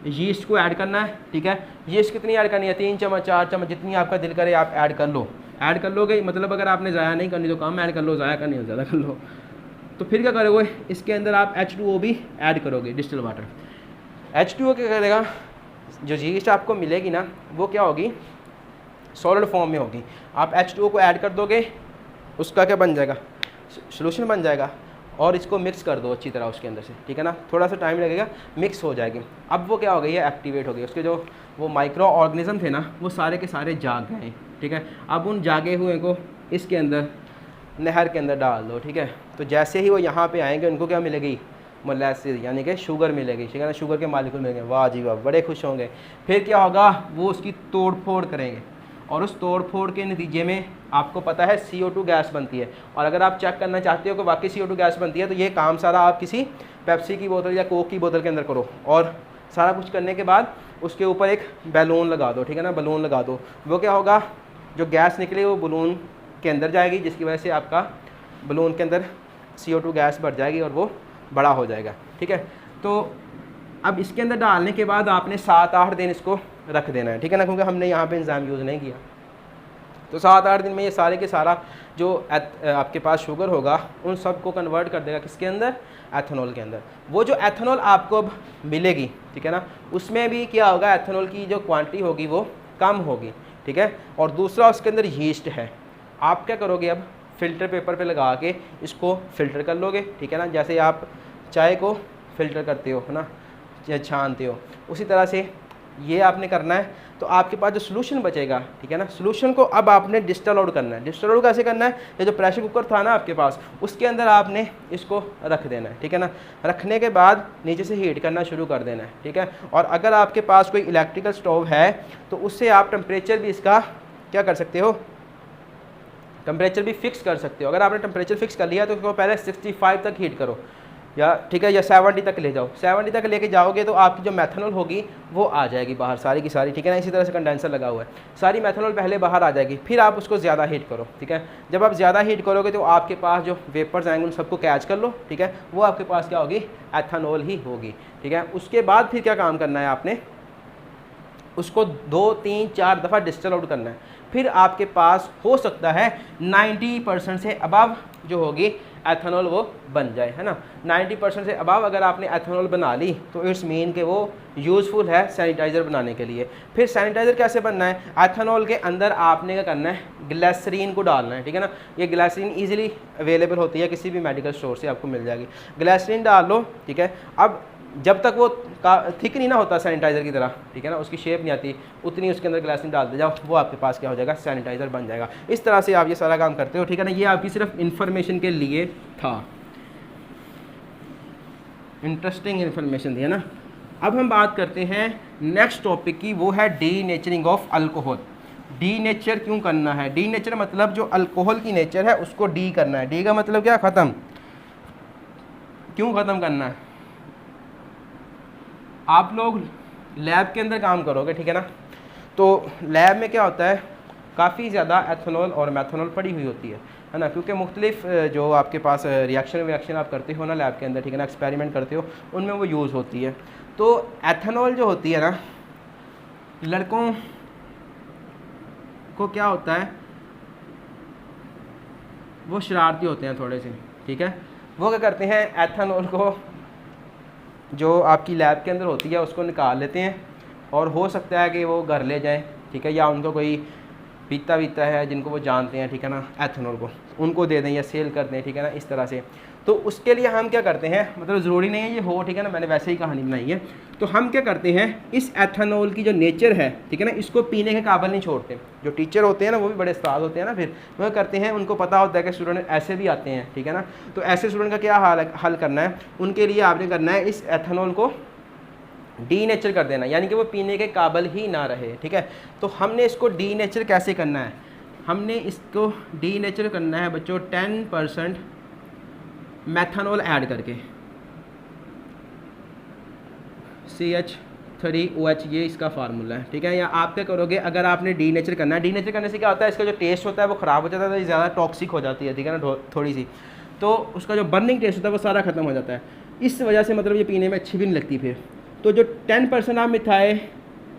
यीस्ट को ऐड करना है, ठीक है। यीस्ट कितनी ऐड करनी है, 3 चम्मच 4 चम्मच, जितनी आपका दिल करे आप ऐड कर लो। ऐड कर लोगे, मतलब अगर आपने ज़ाया नहीं करनी तो कम ऐड कर लो, ज़ाया करनी तो ज़्यादा कर लो। तो फिर क्या करोगे, इसके अंदर आप H2O भी ऐड करोगे, डिस्टिल्ड वाटर। H2O क्या करेगा, जो यीस्ट आपको मिलेगी ना वो क्या होगी, सॉलिड फॉर्म में होगी। आप H2O को ऐड कर दोगे, उसका क्या बन जाएगा, सोल्यूशन बन जाएगा। और इसको मिक्स कर दो अच्छी तरह उसके अंदर से, ठीक है ना, थोड़ा सा टाइम लगेगा, मिक्स हो जाएगी। अब वो क्या हो गई है, एक्टिवेट हो गई। उसके जो वो माइक्रो ऑर्गेनिज्म थे ना वो सारे के सारे जाग गए, ठीक है। अब उन जागे हुए को इसके अंदर नहर के अंदर डाल दो, ठीक है। तो जैसे ही वो यहाँ पे आएंगे उनको क्या मिलेगी, मोलेसिस, यानी कि शुगर मिलेगी, ठीक है ना, शुगर के मालिकुल मिलेंगे। वाह जी वाह, बड़े खुश होंगे। फिर क्या होगा, वो उसकी तोड़ फोड़ करेंगे और उस तोड़ फोड़ के नतीजे में आपको पता है CO2 गैस बनती है। और अगर आप चेक करना चाहते हो कि वाकई CO2 गैस बनती है तो ये काम सारा आप किसी पेप्सी की बोतल या कोक की बोतल के अंदर करो, और सारा कुछ करने के बाद उसके ऊपर एक बैलून लगा दो, ठीक है ना, बैलून लगा दो। वो क्या होगा, जो गैस निकले वो बैलून के अंदर जाएगी, जिसकी वजह से आपका बैलून के अंदर CO2 गैस बढ़ जाएगी और वो बड़ा हो जाएगा, ठीक है। तो अब इसके अंदर डालने के बाद आपने 7-8 दिन इसको रख देना है, ठीक है ना, क्योंकि हमने यहाँ पे एंजाइम यूज़ नहीं किया। तो 7-8 दिन में ये सारे के सारा जो आपके पास शुगर होगा उन सब को कन्वर्ट कर देगा किसके अंदर, एथेनॉल के अंदर। वो जो एथेनॉल आपको अब मिलेगी, ठीक है ना, उसमें भी क्या होगा, एथेनॉल की जो क्वांटिटी होगी वो कम होगी, ठीक है। और दूसरा उसके अंदर यीस्ट है। आप क्या करोगे, अब फ़िल्टर पेपर पे लगा के इसको फ़िल्टर कर लोगे, ठीक है ना, जैसे आप चाय को फ़िल्टर करते हो, है ना, या छानते हो, उसी तरह से ये आपने करना है। तो आपके पास जो सोल्यूशन बचेगा, ठीक है ना, सोल्यूशन को अब आपने डिस्टिल आउट करना है। डिस्टिल आउट कैसे करना है, ये जो प्रेशर कुकर था ना आपके पास, उसके अंदर आपने इसको रख देना है, ठीक है ना। रखने के बाद नीचे से हीट करना शुरू कर देना है, ठीक है। और अगर आपके पास कोई इलेक्ट्रिकल स्टोव है तो उससे आप टेम्परेचर भी इसका क्या कर सकते हो, टेम्परेचर भी फिक्स कर सकते हो। अगर आपने टेम्परेचर फिक्स कर लिया तो उसको पहले 65 तक हीट करो, या ठीक है, या 70 तक ले जाओ। 70 तक लेके जाओगे तो आपकी जो मेथनॉल होगी वो आ जाएगी बाहर सारी की सारी, ठीक है ना। इसी तरह से कंडेंसर लगा हुआ है, सारी मेथनॉल पहले बाहर आ जाएगी, फिर आप उसको ज़्यादा हीट करो, ठीक है। जब आप ज़्यादा हीट करोगे तो आपके पास जो वेपर्स आएंगे उन सबको कैच कर लो, ठीक है, वो आपके पास क्या होगी, एथेनॉल ही होगी, ठीक है। उसके बाद फिर क्या काम करना है, आपने उसको 2, 3, 4 दफ़ा डिस्टिल आउट करना है। फिर आपके पास हो सकता है 90% से अबव जो होगी एथेनॉल वो बन जाए, है ना। 90% से अबव अगर आपने एथेनॉल बना ली तो इट्स मीन कि वो यूज़फुल है सैनिटाइज़र बनाने के लिए। फिर सैनिटाइज़र कैसे बनना है, एथेनॉल के अंदर आपने क्या करना है, ग्लिसरीन को डालना है, ठीक है ना। ये ग्लिसरीन ईजिली अवेलेबल होती है, किसी भी मेडिकल स्टोर से आपको मिल जाएगी। ग्लिसरीन डाल लो, ठीक है। अब जब तक वो थिक नहीं ना होता सैनिटाइज़र की तरह, ठीक है ना, उसकी शेप नहीं आती, उतनी उसके अंदर ग्लिसरीन डाल दे जाओ, वो आपके पास क्या हो जाएगा, सैनिटाइज़र बन जाएगा। इस तरह से आप ये सारा काम करते हो, ठीक है ना। ये आपकी सिर्फ इन्फॉर्मेशन के लिए था, इंटरेस्टिंग इन्फॉर्मेशन दिया ना। अब हम बात करते हैं नेक्स्ट टॉपिक की, वो है denaturing of alcohol. D nature क्यों करना है, डी नेचर मतलब जो अल्कोहल की नेचर है उसको डी करना है। डी का मतलब क्या, ख़त्म। क्यों ख़त्म करना है, आप लोग लैब के अंदर काम करोगे, ठीक है ना। तो लैब में क्या होता है, काफ़ी ज़्यादा एथेनॉल और मैथनॉल पड़ी हुई होती है ना, क्योंकि मुख्तलिफ जो आपके पास रिएक्शन आप करते हो ना लैब के अंदर, ठीक है ना, एक्सपेरिमेंट करते हो, उनमें वो यूज़ होती है। तो एथेनॉल जो होती है ना, लड़कों को क्या होता है, वो शरारती होते हैं थोड़े से, ठीक है। वो क्या करते हैं, एथेनॉल को जो आपकी लैब के अंदर होती है उसको निकाल लेते हैं, और हो सकता है कि वो घर ले जाएं, ठीक है, या उनको कोई पीता है जिनको वो जानते हैं, ठीक है ना, एथेनॉल को उनको दे दें या सेल कर दें, ठीक है ना, इस तरह से। तो उसके लिए हम क्या करते हैं, मतलब ज़रूरी नहीं है ये हो, ठीक है ना, मैंने वैसे ही कहानी बनाई है। तो हम क्या करते हैं, इस एथेनॉल की जो नेचर है, ठीक है ना, इसको पीने के काबिल नहीं छोड़ते। जो टीचर होते हैं ना, वो भी बड़े उस्ताद होते हैं ना, फिर वो करते हैं, उनको पता होता है कि स्टूडेंट ऐसे भी आते हैं, ठीक है ना। तो ऐसे स्टूडेंट का क्या हल करना है, उनके लिए आपने करना है इस एथेनॉल को डी नेचर कर देना, यानी कि वो पीने के काबिल ही ना रहे, ठीक है। तो हमने इसको डी नेचर कैसे करना है, हमने इसको डी नेचर करना है बच्चों 10% मैथनॉल ऐड करके, CH3OH ये इसका फार्मूला है, ठीक है। या आप क्या करोगे, अगर आपने डी नेचर करना है, डी नेचर करने से क्या होता है, इसका जो टेस्ट होता है वो ख़राब हो जाता है, ज़्यादा टॉक्सिक हो जाती है, ठीक है ना, थोड़ी सी, तो उसका जो बर्निंग टेस्ट होता है वो सारा ख़त्म हो जाता है। इस वजह से मतलब ये पीने में अच्छी भी नहीं लगती फिर। तो जो 10% आप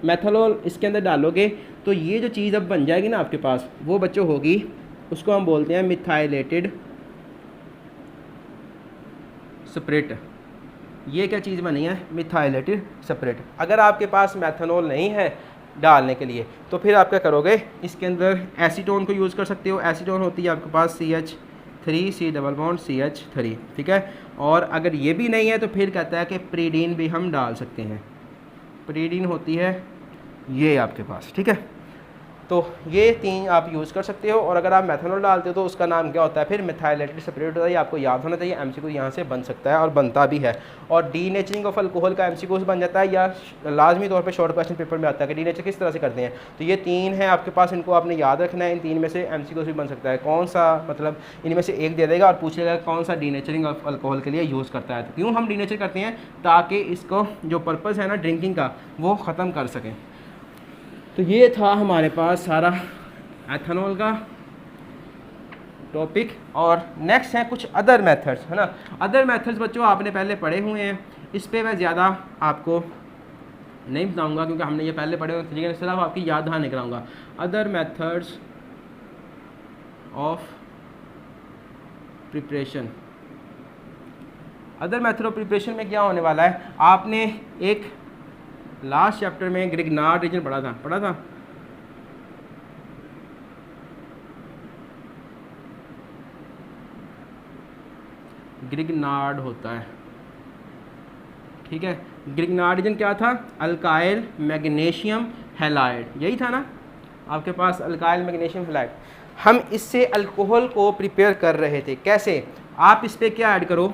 मैथनॉल इसके अंदर डालोगे तो ये जो चीज़ अब बन जाएगी ना आपके पास, वो बच्चों होगी, उसको हम बोलते हैं मिथाइलेटेड स्पिरिट। ये क्या चीज़ बनी है, मिथाइलेटेड स्पिरिट। अगर आपके पास मैथनॉल नहीं है डालने के लिए तो फिर आप क्या करोगे, इसके अंदर एसीटोन को यूज़ कर सकते हो। एसीटोन होती है आपके पास CH3 ठीक है। और अगर ये भी नहीं है तो फिर कहता है कि प्रीडीन भी हम डाल सकते हैं। प्रीडीन होती है ये आपके पास, ठीक है। तो ये 3 आप यूज़ कर सकते हो। और अगर आप मेथनॉल डालते हो तो उसका नाम क्या होता है फिर, मिथाइलेटेड स्पिरिट होता है। ये आपको याद होना चाहिए, MCQ यहाँ से बन सकता है और बनता भी है। और डीनेचरिंग ऑफ अल्कोहल का MCQ बन जाता है, या लाजमी तौर पे शॉर्ट क्वेश्चन पेपर में आता है कि डीनेचर किस तरह से करते हैं। तो ये 3 हैं आपके पास, इनको आपने याद रखना है। इन 3 में से MCQ भी बन सकता है, कौन सा मतलब इनमें से एक दे देगा और पूछेगा कौन सा डीनेचरिंग ऑफ अल्कोहल के लिए यूज़ करता है। तो क्यों हम डीनेचर करते हैं, ताकि इसको जो पर्पज़ है ना ड्रिंकिंग का वो ख़त्म कर सकें। तो ये था हमारे पास सारा एथेनॉल का टॉपिक। और नेक्स्ट है कुछ अदर मेथड्स, है ना। अदर मेथड्स बच्चों आपने पहले पढ़े हुए हैं, इस पे मैं ज़्यादा आपको नहीं बताऊंगा क्योंकि हमने ये पहले पढ़े हुए हैं, लेकिन सिर्फ आपकी याद दहानी कराऊंगा। Other methods of preparation. Other method of preparation में क्या होने वाला है, आपने एक लास्ट चैप्टर में ग्रिग्नार्ड रीजन पढ़ा था ग्रिग्नार्ड होता है, ठीक है। ग्रिग्नार्ड एजेंट क्या था? अल्काइल मैग्नीशियम हैलाइड, यही था ना आपके पास, अल्काइल मैग्नीशियम हैलाइड। हम इससे अल्कोहल को प्रिपेयर कर रहे थे, कैसे? आप इस पर क्या ऐड करो?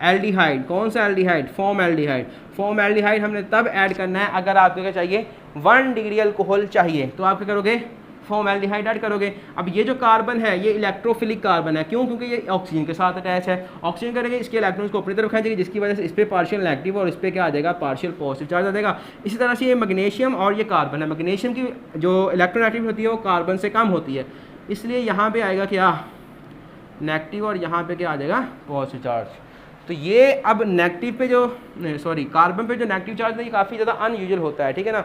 एल्डिहाइड। कौन सा aldehyde? Form aldehyde. Form aldehyde हमने तब ऐड करना है अगर आपको क्या चाहिए, 1 डिग्री अल्कोहल चाहिए, तो आप क्या करोगे? फॉर्म एल्डिहाइड ऐड करोगे। अब ये जो कार्बन है ये इलेक्ट्रोफिलिक कार्बन है, क्यों? क्योंकि ये ऑक्सीजन के साथ अटैच है। ऑक्सीजन करेंगे, इसके इलेक्ट्रॉन्स को अपनी तरफ खींचेंगे, जिसकी वजह से इस पर पार्शियल नेगेटिव और इस पर क्या आ जाएगा? पार्शियल पॉजिटिव चार्ज आ जाएगा। इसी तरह से ये मैग्नीशियम और ये कार्बन है, मैग्नीशियम की जो इलेक्ट्रोनेगेटिव होती है वो कार्बन से कम होती है, इसलिए यहाँ पे आएगा क्या? नेगेटिव, और यहाँ पे क्या आ जाएगा? Positive charge. तो ये अब नेगेटिव पे जो कार्बन पे जो नेगेटिव चार्ज है ये काफ़ी ज़्यादा अनयूजुअल होता है, ठीक है ना।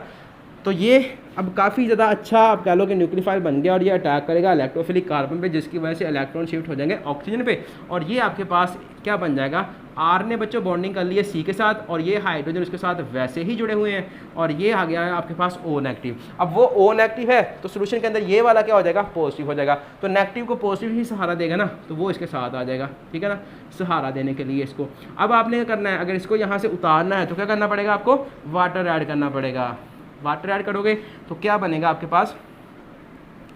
तो ये अब काफ़ी ज़्यादा अच्छा आप कह लो कि न्यूक्लियोफाइल बन गया, और ये अटैक करेगा इलेक्ट्रोफिलिक कार्बन पे, जिसकी वजह से इलेक्ट्रॉन शिफ्ट हो जाएंगे ऑक्सीजन पे, और ये आपके पास क्या बन जाएगा? आर ने बच्चों बॉन्डिंग कर ली है सी के साथ, और ये हाइड्रोजन उसके साथ वैसे ही जुड़े हुए हैं, और ये आ गया है आपके पास ओ नेगेटिव। अब वो ओ नेगेटिव है तो सोल्यूशन के अंदर ये वाला क्या हो जाएगा? पॉजिटिव हो जाएगा। तो नेगेटिव को पॉजिटिव ही सहारा देगा ना, तो वो इसके साथ आ जाएगा, ठीक है ना, सहारा देने के लिए इसको। अब आपने क्या करना है? अगर इसको यहाँ से उतारना है तो क्या करना पड़ेगा आपको? वाटर ऐड करना पड़ेगा। वाटर ऐड करोगे तो क्या बनेगा आपके पास?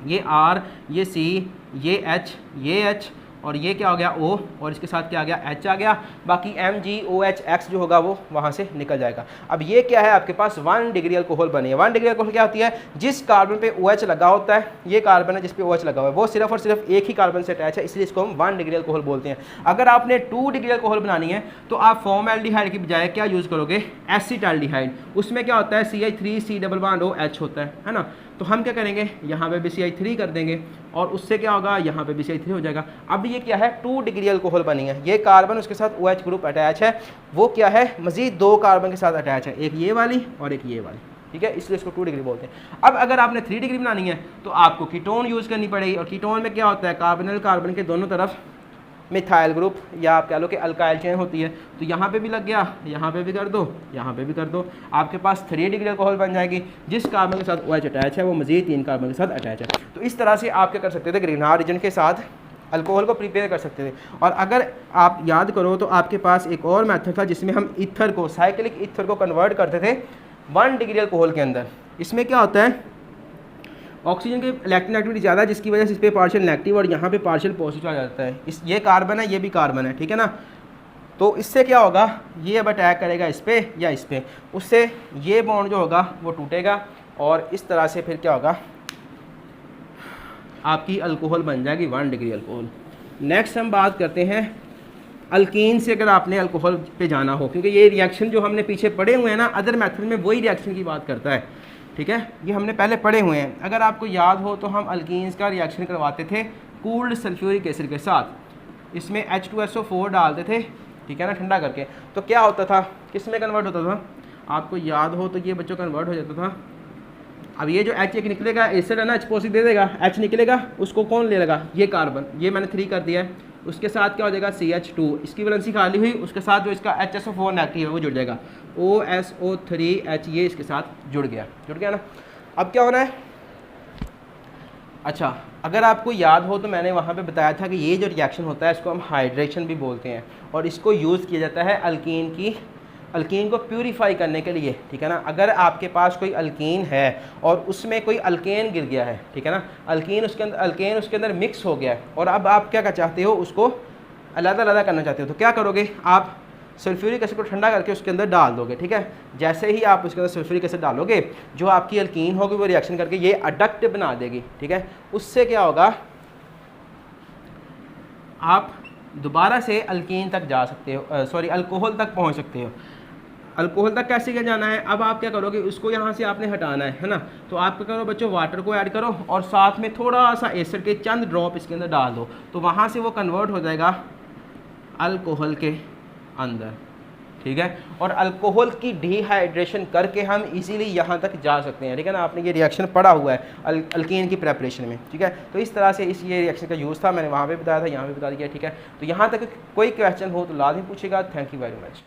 ये R, ये C, ये H, ये H, और ये क्या हो गया? O, और इसके साथ क्या आ गया? H आ गया। बाकी MgOH जो होगा वो वहाँ से निकल जाएगा। अब ये क्या है? आपके पास 1 डिग्री अल्कोहल बनी है। 1 डिग्री अल्कोहल क्या होती है? जिस कार्बन पे OH लगा होता है, ये कार्बन है जिस पे OH लगा हुआ है, वो सिर्फ और सिर्फ एक ही कार्बन से अटैच है, इसलिए इसको हम 1 डिग्री अल्कोहल बोलते हैं। अगर आपने 2 डिग्री अल्कोहल बनानी है तो आप फॉर्मएल्डिहाइड की बजाय क्या यूज़ करोगे? एसिटाल्डिहाइड। उसमें क्या होता है? CH3 डबल बॉन्ड OH होता है ना। तो हम क्या करेंगे? यहाँ पे भी CH3 कर देंगे, और उससे क्या होगा? यहाँ पे भी CH3 हो जाएगा। अब ये क्या है? 2 डिग्री अल्कोहल बनी है। ये कार्बन उसके साथ OH ग्रुप अटैच है, वो क्या है? मजीद 2 कार्बन के साथ अटैच है, एक ये वाली और एक ये वाली, ठीक है, इसलिए इसको 2 डिग्री बोलते हैं। अब अगर आपने 3 डिग्री बनानी है तो आपको कीटोन यूज़ करनी पड़ेगी, और कीटोन में क्या होता है? कार्बोनिल कार्बन के दोनों तरफ मिथाइल ग्रुप, या आप कह लो कि अल्काइल चेन होती है। तो यहाँ पे भी लग गया, यहाँ पे भी कर दो, यहाँ पे भी कर दो, आपके पास 3 डिग्री अल्कोहल बन जाएगी। जिस कार्बन के साथ OH अटैच है वो मजीद 3 कार्बन के साथ अटैच है। तो इस तरह से आप क्या कर सकते थे? ग्रिग्नार्ड एजेंट के साथ अल्कोहल को प्रिपेयर कर सकते थे। और अगर आप याद करो तो आपके पास एक और मेथड था जिसमें हम ईथर को, साइक्लिक ईथर को कन्वर्ट करते थे 1 डिग्री अल्कोहल के अंदर। इसमें क्या होता है? ऑक्सीजन की इलेक्ट्रोनेगेटिविटी ज़्यादा है, जिसकी वजह से इस पर पार्शियल नेगेटिव और यहाँ पे पार्शियल पॉजिटिव आ जाता है। ये कार्बन है, ये भी कार्बन है, ठीक है ना। तो इससे क्या होगा? ये अब अटैक करेगा इस पर या इस पर, उससे ये बॉन्ड जो होगा वो टूटेगा, और इस तरह से फिर क्या होगा? आपकी अल्कोहल बन जाएगी 1 डिग्री अल्कोहल। नेक्स्ट हम बात करते हैं अल्कीन से। अगर आपने अल्कोहल पे जाना हो, क्योंकि ये रिएक्शन जो हमने पीछे पढ़े हुए हैं ना अदर मेथड में, वही रिएक्शन की बात करता है, ठीक है, ये हमने पहले पढ़े हुए हैं। अगर आपको याद हो तो हम अल्कीन्स का रिएक्शन करवाते थे कूल्ड सल्फ्यूरिक एसिड के साथ। इसमें H2SO4 डालते थे, ठीक है ना, ठंडा करके। तो क्या होता था? किस में कन्वर्ट होता था? आपको याद हो तो ये बच्चों कन्वर्ट हो जाता था। अब ये जो H एक निकलेगा, एसिड है ना, H पॉजिटिव दे देगा, H निकलेगा, उसको कौन ले लेगा? ये कार्बन, ये मैंने 3 कर दिया है, उसके साथ क्या हो जाएगा? CH2, इसकी वैलेंसी खाली हुई, उसके साथ जो इसका HSO4 नेगेटिव है वो जुड़ जाएगा, OSO3H, ये इसके साथ जुड़ गया ना। अब क्या होना है? अच्छा, अगर आपको याद हो तो मैंने वहाँ पे बताया था कि ये जो रिएक्शन होता है इसको हम हाइड्रेशन भी बोलते हैं, और इसको यूज़ किया जाता है अल्कीन को प्यूरीफाई करने के लिए, ठीक है ना। अगर आपके पास कोई अल्कीन है और उसमें कोई अल्केन गिर गया है, ठीक है ना, अल्केन उसके अंदर मिक्स हो गया है, और अब आप क्या चाहते हो? उसको अलग करना चाहते हो, तो क्या करोगे? आप सल्फ्यूरिक एसिड को ठंडा करके उसके अंदर डाल दोगे, ठीक है। जैसे ही आप उसके अंदर सल्फ्यूरिक एसिड डालोगे, जो आपकी अल्कीन होगी वो रिएक्शन करके ये अडक्ट बना देगी, ठीक है। उससे क्या होगा? आप दोबारा से अल्कीन तक जा सकते हो, अल्कोहल तक पहुंच सकते हो। अल्कोहल तक कैसे क्या जाना है? अब आप क्या करोगे? उसको यहाँ से आपने हटाना है ना, तो आप क्या करो बच्चों? वाटर को ऐड करो और साथ में थोड़ा सा एसिड के चंद ड्रॉप इसके अंदर डाल दो, तो वहाँ से वो कन्वर्ट हो जाएगा अल्कोहल के अंदर, ठीक है। और अल्कोहल की डिहाइड्रेशन करके हम इजीली यहाँ तक जा सकते हैं, ठीक है ना। आपने ये रिएक्शन पढ़ा हुआ है अल्कीन की प्रेपरेशन में, ठीक है। तो इस तरह से ये रिएक्शन का यूज़ था, मैंने वहाँ पे बताया था, यहाँ पे बता दिया, ठीक है। तो यहाँ तक कोई क्वेश्चन हो तो लाजमी पूछेगा। Thank you very much.